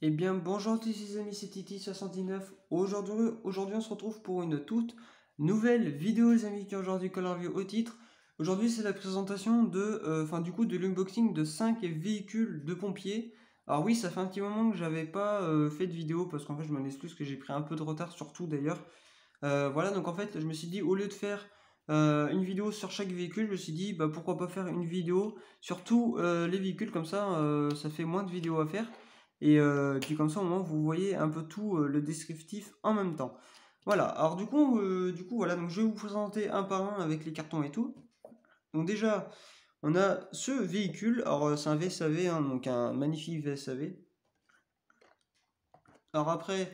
Eh bien, bonjour à tous les amis, c'est Titi79. Aujourd'hui, on se retrouve pour une toute nouvelle vidéo, les amis, qui est aujourd'hui Call Review au titre. Aujourd'hui, c'est la présentation de l'unboxing de 5 véhicules de pompiers. Alors oui, ça fait un petit moment que j'avais pas fait de vidéo parce qu'en fait, je m'en excuse que j'ai pris un peu de retard, surtout d'ailleurs. Voilà, donc en fait, je me suis dit, au lieu de faire une vidéo sur chaque véhicule, je me suis dit, bah pourquoi pas faire une vidéo sur tous les véhicules, comme ça fait moins de vidéos à faire. Et puis comme ça, au moins, vous voyez un peu tout le descriptif en même temps. Voilà, alors voilà, donc je vais vous présenter un par un avec les cartons et tout. Donc déjà, on a ce véhicule, alors c'est un VSAV, hein, donc un magnifique VSAV. Alors après,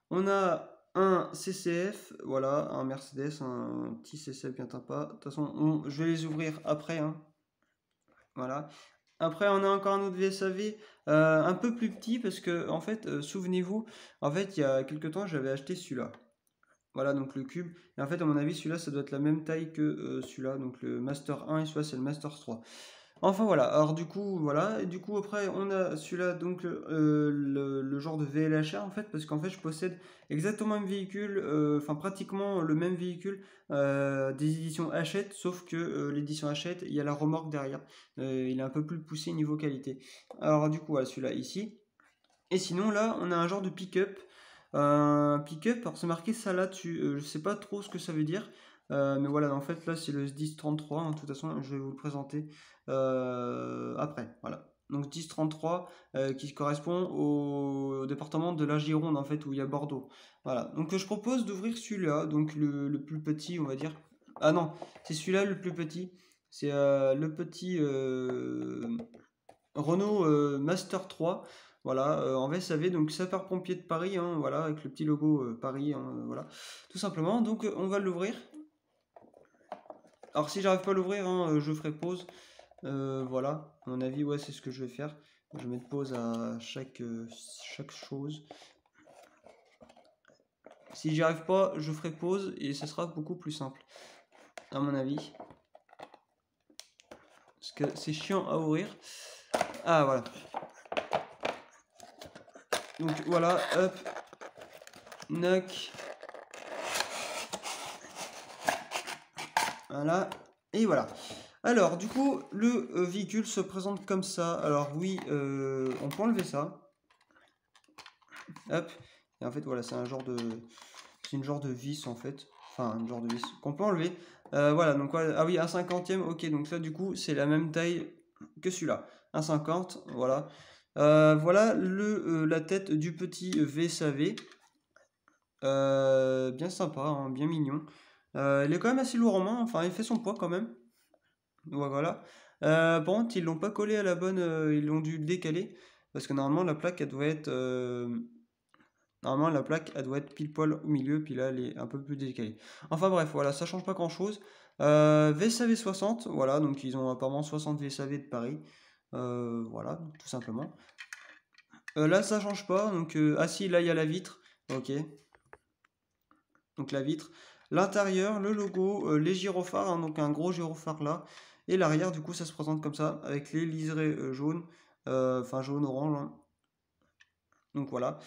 on a un CCF, voilà, un Mercedes, un petit CCF bien sympa. De toute façon, je vais les ouvrir après, hein. Voilà. Après, on a encore un autre VSAV un peu plus petit parce que, en fait, souvenez-vous, en fait, il y a quelques temps, j'avais acheté celui-là. Voilà, donc le cube. Et en fait, à mon avis, celui-là, ça doit être la même taille que celui-là, donc le Master 1 et celui-là, c'est le Master 3. Enfin voilà, alors du coup, voilà, et du coup après on a celui-là, donc le genre de VLHR en fait, parce qu'en fait je possède exactement le même véhicule, enfin pratiquement le même véhicule des éditions Hachette, sauf que l'édition Hachette, il y a la remorque derrière, il est un peu plus poussé niveau qualité. Alors du coup, voilà, celui-là ici. Et sinon là, on a un genre de pick-up, alors c'est marqué ça là dessus, je sais pas trop ce que ça veut dire. Mais voilà, en fait là c'est le 1033, hein, de toute façon je vais vous le présenter après, voilà. Donc 1033 qui correspond au département de la Gironde en fait, où il y a Bordeaux. Voilà, donc je propose d'ouvrir celui-là, donc le plus petit on va dire. Ah non, c'est celui-là le plus petit, c'est le petit Renault Master 3. Voilà, en VSAV, donc sapeur-pompier de Paris, hein, voilà, avec le petit logo Paris, hein, voilà, tout simplement. Donc on va l'ouvrir. Alors si j'arrive pas à l'ouvrir, hein, je ferai pause. Voilà, à mon avis, ouais, c'est ce que je vais faire. Je vais mettre pause à chaque chose. Si j'y arrive pas, je ferai pause et ce sera beaucoup plus simple, à mon avis. Parce que c'est chiant à ouvrir. Ah, voilà. Donc voilà, hop, knock. Voilà, et voilà. Alors, du coup, le véhicule se présente comme ça. Alors oui, on peut enlever ça. Hop. Et en fait, voilà, c'est une genre de vis en fait. Enfin, un genre de vis qu'on peut enlever. Voilà, donc ah oui, un 50e. Ok, donc ça, du coup, c'est la même taille que celui-là. Un 50, voilà. Voilà la tête du petit VSAV. Bien sympa, hein, bien mignon. Il est quand même assez lourd en main. Enfin, il fait son poids quand même. Voilà. Par contre, ils l'ont pas collé à la bonne, ils l'ont dû le décaler parce que normalement la plaque elle doit être pile poil au milieu, puis là elle est un peu plus décalée. Enfin bref, voilà, ça change pas grand chose. VSAV 60, voilà, donc ils ont apparemment 60 VSAV de Paris, voilà, tout simplement. Là ça change pas, donc ah si, là il y a la vitre, ok. Donc la vitre, l'intérieur, le logo, les gyrophares, hein, donc un gros gyrophare là. Et l'arrière, du coup, ça se présente comme ça, avec les liserés jaunes, enfin jaune-orange, hein. Donc voilà.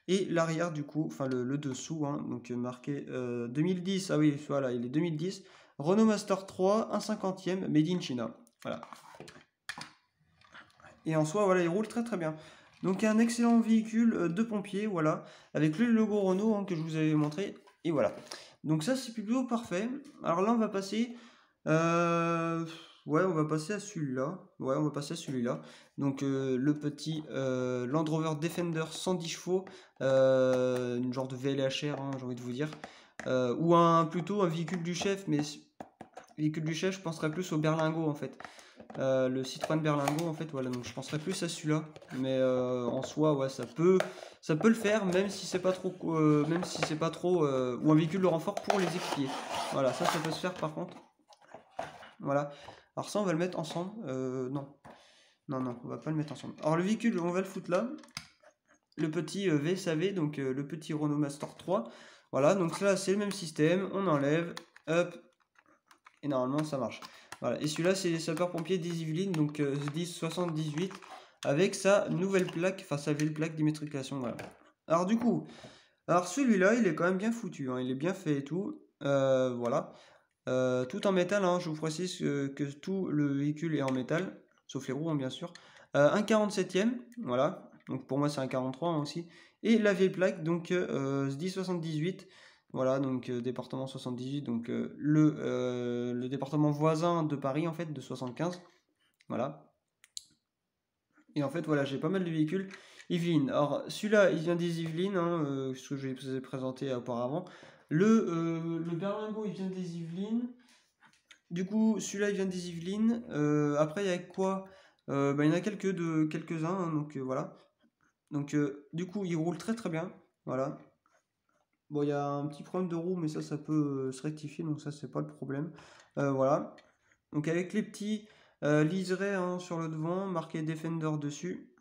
Et l'arrière, du coup, enfin le dessous, hein, donc marqué 2010, ah oui, voilà, il est 2010. Renault Master 3, un 50e, Made in China. Voilà. Et en soi, voilà, il roule très très bien. Donc un excellent véhicule de pompier, voilà, avec le logo Renault, hein, que je vous avais montré. Et voilà. Donc ça, c'est plutôt parfait. Alors là, on va passer... ouais, on va passer à celui-là. Ouais, on va passer à celui-là. Donc le petit Land Rover Defender 110 chevaux. Une genre de VLHR, hein, j'ai envie de vous dire. Ou plutôt un véhicule du chef, mais... Véhicule du chef, je penserais plus au Berlingo, en fait. Le Citroën Berlingo, en fait, voilà, donc je penserais plus à celui-là, mais en soi, ouais, ça peut le faire, même si c'est pas trop, ou un véhicule de renfort pour les équipiers. Voilà, ça peut se faire par contre. Voilà. Alors ça, on va le mettre ensemble. Non, on va pas le mettre ensemble. Alors le véhicule, on va le foutre là. Le petit VSAV, donc le petit Renault Master 3. Voilà, donc là, c'est le même système. On enlève, hop, et normalement, ça marche. Voilà. Et celui-là, c'est les sapeurs-pompiers des Yvelines, donc 1078. avec sa nouvelle plaque, enfin sa vieille plaque d'immatriculation. Voilà. Alors du coup, alors celui-là, il est quand même bien foutu, hein, il est bien fait et tout. Voilà. Tout en métal, hein, je vous précise que tout le véhicule est en métal, sauf les roues, hein, bien sûr. Un 47e, voilà. Donc pour moi, c'est un 43 hein, aussi. Et la vieille plaque, donc SDI 78. Voilà, donc département 78, donc le département voisin de Paris, en fait, de 75. Voilà. Et en fait, voilà, j'ai pas mal de véhicules. Yvelines. Alors, celui-là, il vient des Yvelines, hein, ce que je vous ai présenté auparavant. Le berlingot, il vient des Yvelines. Du coup, celui-là, il vient des Yvelines. Après, il y a quoi? Il y en a quelques-uns, hein, donc voilà. Donc, du coup, il roule très très bien. Voilà. Bon, il y a un petit problème de roue, mais ça peut se rectifier, donc ça, c'est pas le problème. Voilà. Donc, avec les petits liserés hein, sur le devant, marqué Defender dessus.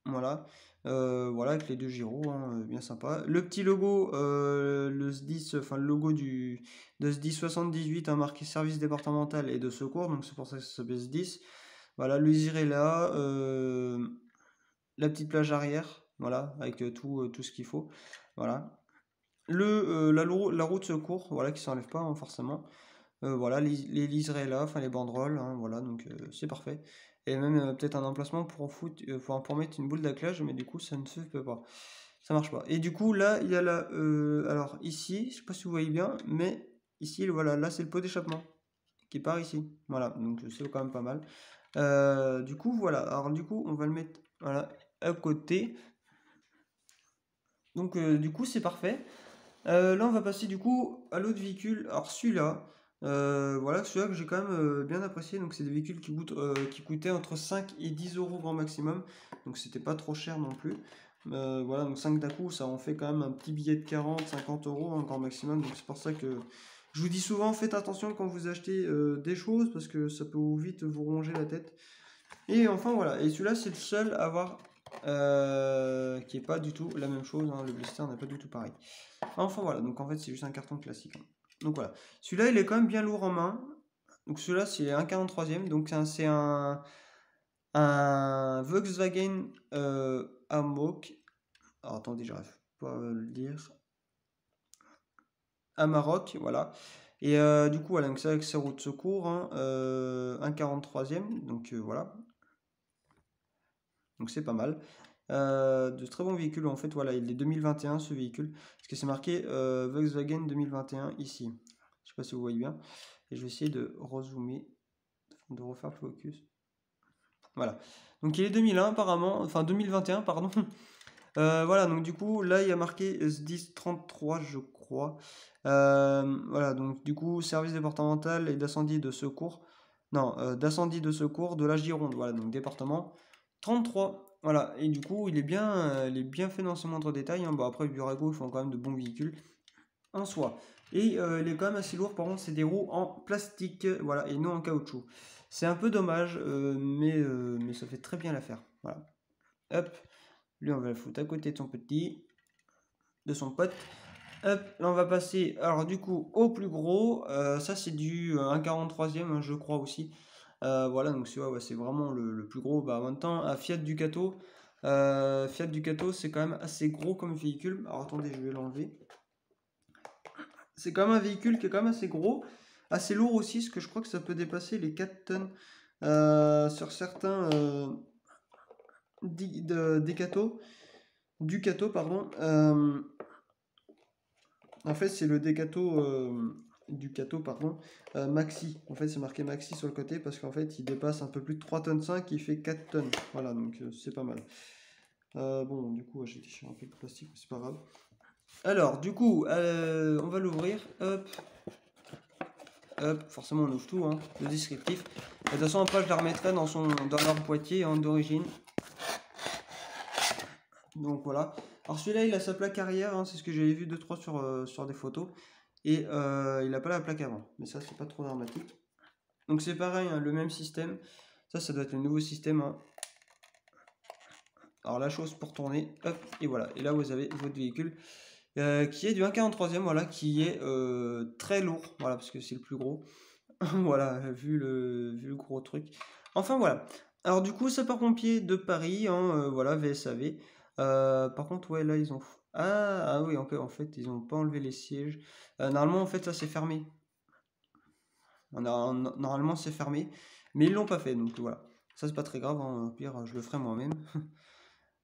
Voilà. Voilà, avec les deux gyros, hein, bien sympa. Le petit logo, le SDIS, enfin le logo de SDIS 78, hein, marqué service départemental et de secours, donc c'est pour ça que ça s'appelle SDIS. Voilà, le liseré là, la petite plage arrière, voilà, avec tout ce qu'il faut. Voilà. La roue de secours, voilà, qui s'enlève pas hein, forcément. Voilà, les liserés là, enfin les banderoles, hein, voilà, donc c'est parfait. Et même peut-être un emplacement pour mettre une boule d'attelage, mais du coup ça ne se peut pas. Ça marche pas. Et du coup là, il y a la. Alors ici, je sais pas si vous voyez bien, mais ici, voilà, là c'est le pot d'échappement qui part ici. Voilà, donc c'est quand même pas mal. Du coup, voilà. Alors du coup, on va le mettre voilà, à côté. Donc du coup, c'est parfait. Là, on va passer du coup à l'autre véhicule. Alors celui-là, voilà, celui-là que j'ai quand même bien apprécié. Donc c'est des véhicules qui coûtaient entre 5 et 10 euros grand maximum. Donc c'était pas trop cher non plus. Voilà, donc 5 d'un coup, ça en fait quand même un petit billet de 40, 50 euros en grand maximum. Donc c'est pour ça que je vous dis souvent, faites attention quand vous achetez des choses parce que ça peut vite vous ronger la tête. Et enfin voilà, et celui-là c'est le seul à avoir qui est pas du tout la même chose, hein. Le blister n'est pas du tout pareil. Enfin voilà, donc en fait c'est juste un carton classique, hein. Donc voilà, celui-là il est quand même bien lourd en main. Donc celui-là c'est un 43e, donc c'est un Volkswagen Amarok. Alors attendez, j'arrive pas à le dire. Amarok, voilà. Et du coup voilà, donc c'est avec sa roue de secours, hein, un 43e, donc voilà. Donc c'est pas mal. De très bons véhicules, en fait, voilà, il est 2021 ce véhicule, parce que c'est marqué Volkswagen 2021 ici. Je sais pas si vous voyez bien. Et je vais essayer de rezoomer, de refaire le focus. Voilà. Donc il est 2001 apparemment, enfin 2021 pardon. Voilà, donc du coup, là il y a marqué S1033 je crois. Voilà, donc du coup, service départemental et d'incendie de secours. Non, d'incendie de secours de la Gironde. Voilà, donc département 33. Voilà, et du coup, il est bien fait dans ses moindres détails, hein. Bon, après, Burago, ils font quand même de bons véhicules en soi. Et il est quand même assez lourd, par contre, c'est des roues en plastique, voilà, et non en caoutchouc. C'est un peu dommage, mais ça fait très bien l'affaire. Voilà. Hop, lui, on va le foutre à côté de son pote. Hop, là, on va passer, alors du coup, au plus gros. Ça, c'est du 1,43e, hein, je crois aussi. Voilà, donc ouais, c'est vraiment le plus gros. Bah, en même temps, à Fiat Ducato, c'est quand même assez gros comme véhicule. Alors attendez, je vais l'enlever. C'est quand même un véhicule qui est quand même assez gros, assez lourd aussi, parce que je crois que ça peut dépasser les 4 tonnes sur certains Ducato, pardon. En fait, c'est le Ducato, pardon, Maxi. En fait, c'est marqué Maxi sur le côté parce qu'en fait, il dépasse un peu plus de 3 tonnes 5, il fait 4 tonnes. Voilà, donc c'est pas mal. Bon, du coup, j'ai déchiré un peu le plastique, mais c'est pas grave. Alors, du coup, on va l'ouvrir. Hop. Hop, forcément, on ouvre tout, hein, le descriptif. De toute façon, après, je la remettrai dans leur boîtier hein, d'origine. Donc voilà. Alors celui-là, il a sa plaque arrière, hein, c'est ce que j'avais vu 2-3 sur des photos. Et il n'a pas la plaque avant. Mais ça, c'est pas trop dramatique. Donc c'est pareil, hein, le même système. Ça doit être le nouveau système, hein. Alors la chose pour tourner, hop, et voilà. Et là, vous avez votre véhicule qui est du 1,43e, voilà, qui est très lourd, voilà, parce que c'est le plus gros. Voilà, vu le gros truc. Enfin voilà. Alors du coup, sapeurs-pompiers de Paris, hein, voilà, VSAV. Par contre, ouais, là, ils ont... Ah oui, en fait, ils ont pas enlevé les sièges. Normalement, en fait, ça, c'est fermé. Normalement, c'est fermé, mais ils l'ont pas fait, donc voilà. Ça, c'est pas très grave, hein, au pire, je le ferai moi-même.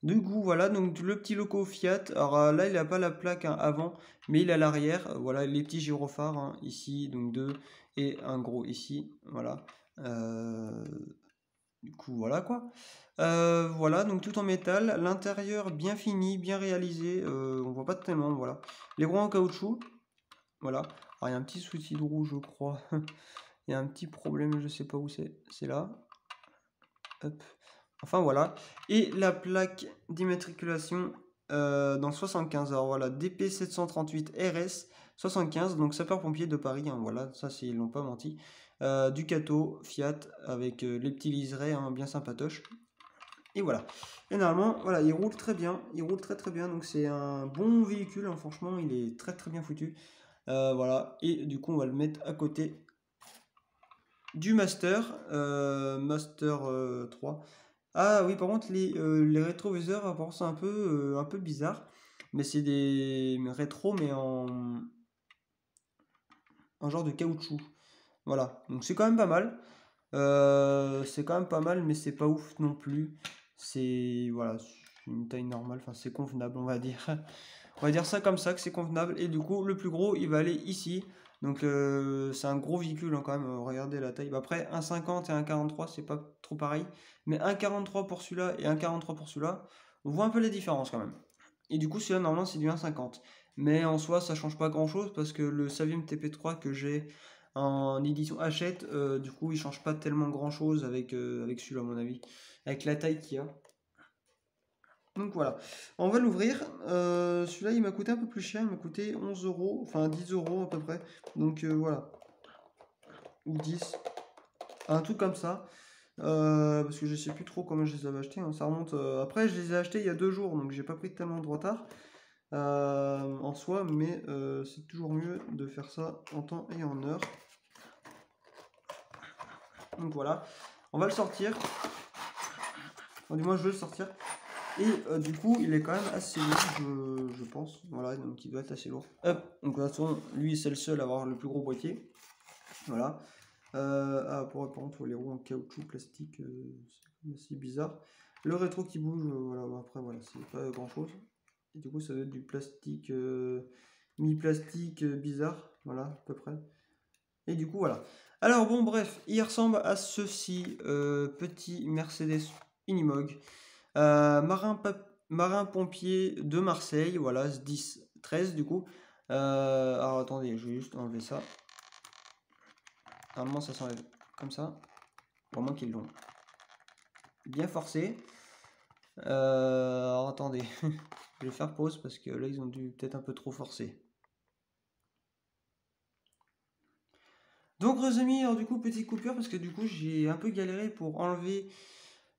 Du coup, voilà, donc le petit loco Fiat. Alors là, il n'a pas la plaque hein, avant, mais il a l'arrière. Voilà, les petits gyrophares hein, ici, donc deux, et un gros ici. Voilà. Euh, du coup, voilà quoi. Voilà, donc tout en métal. L'intérieur bien fini, bien réalisé. On voit pas tellement, voilà. Les roues en caoutchouc. Voilà. Alors, il y a un petit souci de roue, je crois. Il y a un petit problème, je sais pas où c'est. C'est là. Hop. Enfin voilà. Et la plaque d'immatriculation dans le 75. Alors voilà, DP 738 RS 75, donc sapeur-pompier de Paris. Hein, voilà, ça c'est, ils l'ont pas menti. Ducato, Fiat, avec les petits liserés hein, bien sympatoches. Et voilà. Et normalement, voilà, il roule très bien. Il roule très très bien. Donc c'est un bon véhicule. Hein, franchement, il est très très bien foutu. Voilà. Et du coup, on va le mettre à côté du Master. Master 3. Ah oui, par contre, les rétroviseurs, apparemment, c'est un peu bizarre. Mais c'est des rétros, mais en genre de caoutchouc. Voilà, donc c'est quand même pas mal. C'est quand même pas mal, mais c'est pas ouf non plus. C'est voilà, c'est une taille normale, enfin c'est convenable, on va dire. On va dire ça comme ça, que c'est convenable. Et du coup, le plus gros, il va aller ici. Donc c'est un gros véhicule hein, quand même. Regardez la taille. Bah, après, 1,50 et 1,43, c'est pas trop pareil. Mais 1,43 pour celui-là et 1,43 pour celui-là, on voit un peu la différence quand même. Et du coup, celui-là, normalement, c'est du 1,50. Mais en soi, ça change pas grand-chose parce que le Savium TP3 que j'ai en édition Hachette, du coup, il change pas tellement grand-chose avec celui-là, à mon avis. Avec la taille qu'il y a. Donc voilà, on va l'ouvrir. Celui-là, il m'a coûté un peu plus cher, il m'a coûté 11 euros, enfin 10 euros à peu près. Donc voilà, ou 10, un truc comme ça. Parce que je sais plus trop comment je les avais achetés. Hein. Ça remonte. Après, je les ai achetés il y a 2 jours, donc j'ai pas pris tellement de retard en soi, mais c'est toujours mieux de faire ça en temps et en heure. Donc voilà, on va le sortir. Enfin, du moins, je veux le sortir. Et du coup, il est quand même assez lourd, je pense. Voilà, donc il doit être assez lourd. Hop, donc de toute façon, lui, c'est le seul à avoir le plus gros boîtier. Voilà. Par contre, les roues en caoutchouc plastique, c'est assez bizarre. Le rétro qui bouge, voilà, après, voilà, c'est pas grand chose. Et du coup, ça doit être du plastique, mi-plastique bizarre, voilà, à peu près. Et du coup, voilà. Alors, bon, bref, il ressemble à ceci, petit Mercedes Unimog. Marin pompier de Marseille, voilà, 10, 13 du coup. Alors attendez, je vais juste enlever ça. Normalement ça s'enlève comme ça. Pour moins qu'ils l'ont bien forcé. Alors attendez, je vais faire pause parce que là ils ont dû peut-être un peu trop forcer. Donc les amis, alors du coup petite coupure parce que du coup j'ai un peu galéré pour enlever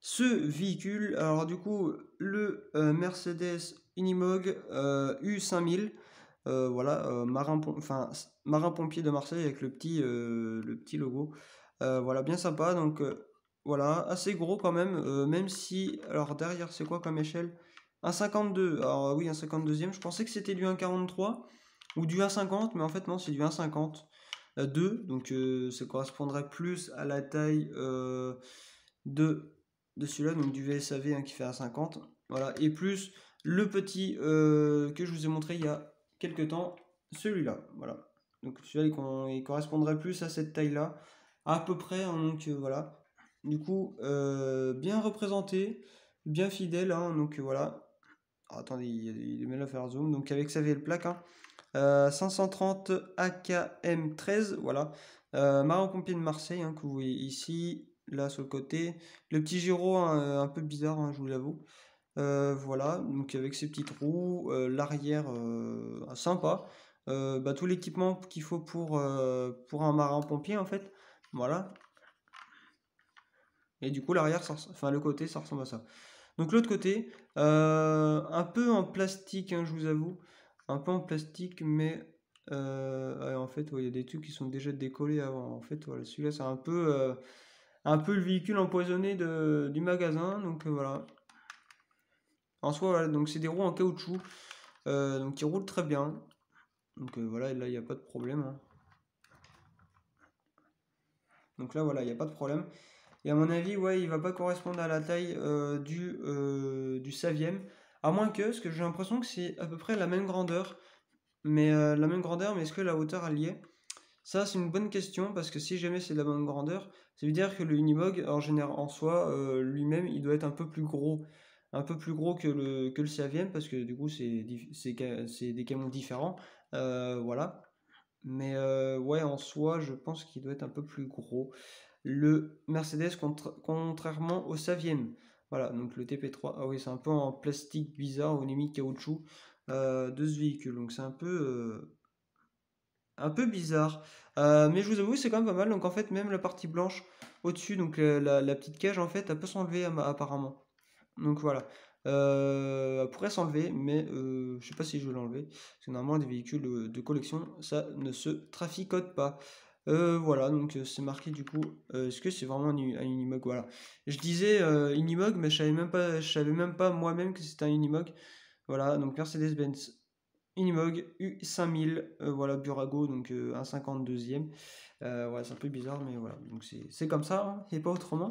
ce véhicule. Alors du coup le Mercedes Unimog U5000. Voilà, marin pompier de Marseille avec le petit logo. Voilà, bien sympa. Donc voilà, assez gros quand même. Même si, alors derrière, c'est quoi comme échelle? Un 52. Alors oui, un 52e. Je pensais que c'était du 1,43 ou du 1,50, mais en fait non, c'est du 1,50. 2, donc ça correspondrait plus à la taille de, de celui-là, donc du VSAV hein, qui fait 1,50. Voilà, et plus le petit que je vous ai montré il y a quelques temps, celui-là. Voilà. Donc celui-là, il correspondrait plus à cette taille-là, à peu près. Hein, donc voilà. Du coup, bien représenté, bien fidèle. Hein, donc voilà. Alors, attendez, il est mal à faire zoom. Donc avec sa VL plaque. Hein, 530 AKM 13, voilà. Marin pompier de Marseille, hein, que vous voyez ici, là sur le côté. Le petit gyro hein, un peu bizarre, hein, je vous l'avoue. Voilà, donc avec ses petites roues, l'arrière sympa. Bah, tout l'équipement qu'il faut pour un marin pompier en fait. Voilà. Et du coup l'arrière, enfin le côté, ça ressemble à ça. Donc l'autre côté, un peu en plastique, hein, je vous avoue. Un peu en plastique, mais en fait, il y a des trucs qui sont déjà décollés avant. En fait, voilà, celui-là, c'est un peu un peu le véhicule empoisonné du magasin. Donc voilà. En soi, voilà, donc c'est des roues en caoutchouc, donc qui roulent très bien. Donc voilà, là il n'y a pas de problème, hein. Donc là voilà, il n'y a pas de problème. Et à mon avis, ouais, il va pas correspondre à la taille du Savième. À moins que, parce que j'ai l'impression que c'est à peu près la même grandeur. Mais est-ce que la hauteur elle y est? Ça, c'est une bonne question, parce que si jamais c'est de la même grandeur, ça veut dire que le Unimog, en général, en soi, lui-même, il doit être un peu plus gros. Un peu plus gros que le Savième, parce que du coup, c'est des camions différents. Voilà. Mais ouais, en soi, je pense qu'il doit être un peu plus gros. Le Mercedes, contrairement au Savième. Voilà, donc le TP3, ah oui, c'est un peu en plastique bizarre, ou limite caoutchouc, de ce véhicule. Donc c'est un peu bizarre. Mais je vous avoue, c'est quand même pas mal. Donc en fait, même la partie blanche au-dessus, donc la petite cage, en fait, elle peut s'enlever apparemment. Donc voilà. Elle pourrait s'enlever, mais je sais pas si je vais l'enlever. Parce que normalement, des véhicules de collection, ça ne se traficote pas. Voilà, donc c'est marqué du coup. Est-ce que c'est vraiment un Unimog? Voilà. Je disais Unimog, mais je savais même pas moi-même que c'était un Unimog. Voilà, donc Mercedes-Benz Unimog U5000, voilà, Burago, donc un 52e. Ouais, c'est un peu bizarre, mais voilà, donc c'est comme ça, hein, et pas autrement.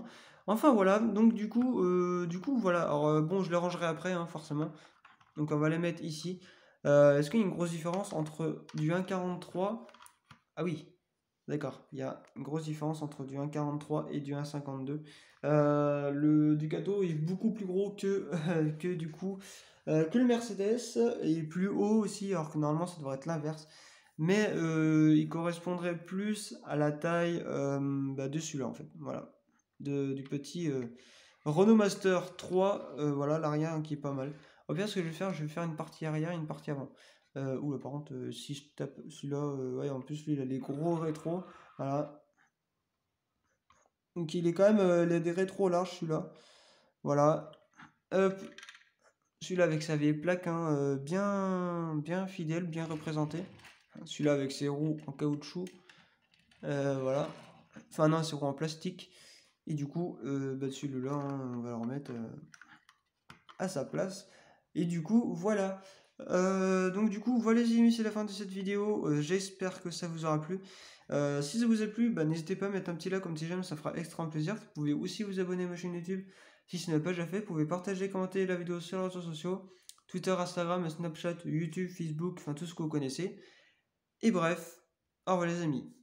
Enfin voilà, donc du coup voilà. Alors bon, je les rangerai après, hein, forcément. Donc on va les mettre ici. Est-ce qu'il y a une grosse différence entre du 1,43? Ah oui, d'accord, il y a une grosse différence entre du 1,43 et du 1,52. Le Ducato est beaucoup plus gros que du coup que le Mercedes, et plus haut aussi, alors que normalement ça devrait être l'inverse. Mais il correspondrait plus à la taille de celui-là en fait. Voilà, du petit Renault Master 3, voilà l'arrière, hein, qui est pas mal. Au pire, ce que je vais faire une partie arrière et une partie avant. Oula, par contre, si je tape celui-là, ouais, en plus, lui, il a les gros rétros. Voilà. Donc, il est quand même, il a des rétros larges, celui-là. Voilà. Hop. Celui-là avec sa vieille plaque, hein, bien fidèle, bien représenté. Celui-là avec ses roues en caoutchouc. Voilà. Enfin, non, ses roues en plastique. Et du coup, celui-là, hein, on va le remettre à sa place. Et du coup, voilà. Donc du coup, voilà les amis, c'est la fin de cette vidéo. J'espère que ça vous aura plu. Si ça vous a plu, n'hésitez pas à mettre un petit like comme si jamais, ça fera extrêmement plaisir. Vous pouvez aussi vous abonner à ma chaîne YouTube si ce n'est pas déjà fait. Vous pouvez partager, commenter la vidéo sur les réseaux sociaux, Twitter, Instagram, Snapchat, YouTube, Facebook, enfin tout ce que vous connaissez. Et bref, au revoir les amis.